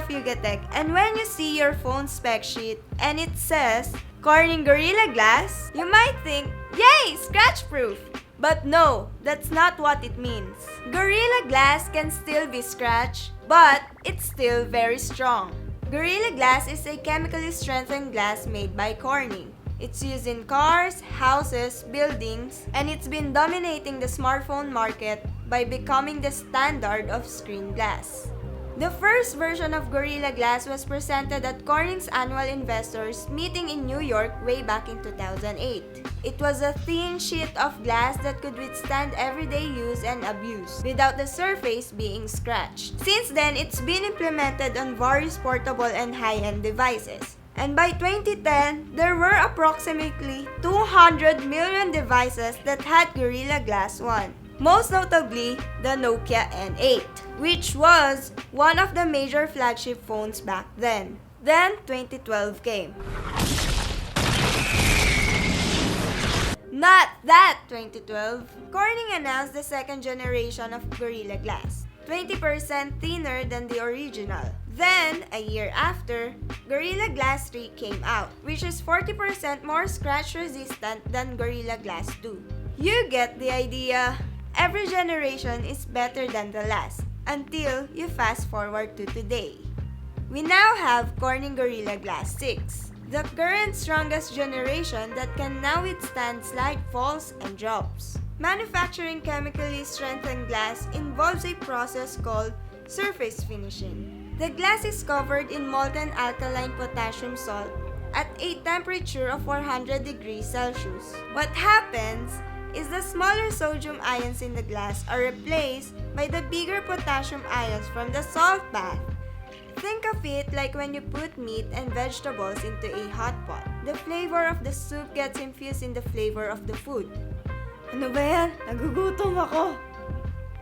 of Yugatech, and when you see your phone spec sheet and it says Corning Gorilla Glass, you might think, yay, scratch-proof! But no, that's not what it means. Gorilla Glass can still be scratched, but it's still very strong. Gorilla Glass is a chemically strengthened glass made by Corning. It's used in cars, houses, buildings, and it's been dominating the smartphone market by becoming the standard of screen glass. The first version of Gorilla Glass was presented at Corning's annual investors meeting in New York way back in 2008. It was a thin sheet of glass that could withstand everyday use and abuse without the surface being scratched. Since then, it's been implemented on various portable and high-end devices. And by 2010, there were approximately 200 million devices that had Gorilla Glass 1. Most notably, the Nokia N8, which was one of the major flagship phones back then. Then, 2012 came. Not that 2012! Corning announced the second generation of Gorilla Glass, 20% thinner than the original. Then, a year after, Gorilla Glass 3 came out, which is 40% more scratch resistant than Gorilla Glass 2. You get the idea. Every generation is better than the last, until you fast forward to today. We now have Corning Gorilla Glass 6, the current strongest generation that can now withstand slight falls and drops. Manufacturing chemically strengthened glass involves a process called surface finishing. The glass is covered in molten alkaline potassium salt at a temperature of 400 degrees Celsius. What happens is the smaller sodium ions in the glass are replaced by the bigger potassium ions from the salt bath. Think of it like when you put meat and vegetables into a hot pot. The flavor of the soup gets infused in the flavor of the food. Ano ba yan? Nagugutom ako!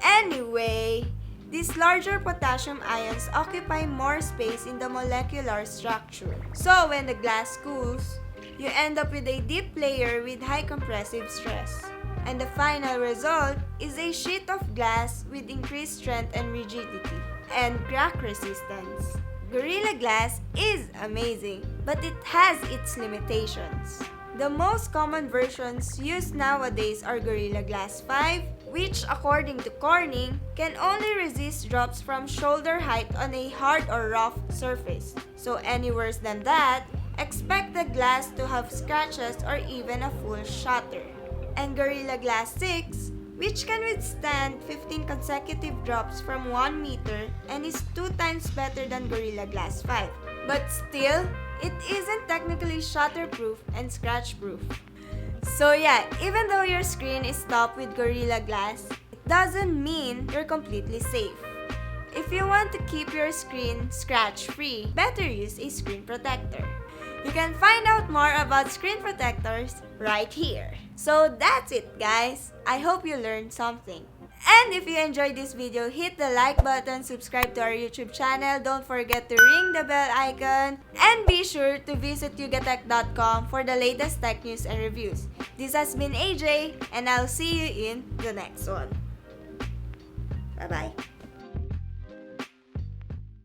Anyway, these larger potassium ions occupy more space in the molecular structure. So when the glass cools, you end up with a deep layer with high compressive stress. And the final result is a sheet of glass with increased strength and rigidity, and crack resistance. Gorilla Glass is amazing, but it has its limitations. The most common versions used nowadays are Gorilla Glass 5, which according to Corning, can only resist drops from shoulder height on a hard or rough surface. So any worse than that, expect the glass to have scratches or even a full shatter. And Gorilla Glass 6, which can withstand 15 consecutive drops from 1 meter and is 2 times better than Gorilla Glass 5. But still, it isn't technically shatterproof and scratchproof. So yeah, even though your screen is topped with Gorilla Glass, it doesn't mean you're completely safe. If you want to keep your screen scratch-free, better use a screen protector. You can find out more about screen protectors right here. So that's it, guys. I hope you learned something. And if you enjoyed this video, hit the like button, subscribe to our YouTube channel, don't forget to ring the bell icon, and be sure to visit yugatech.com for the latest tech news and reviews. This has been AJ, and I'll see you in the next one. Bye-bye.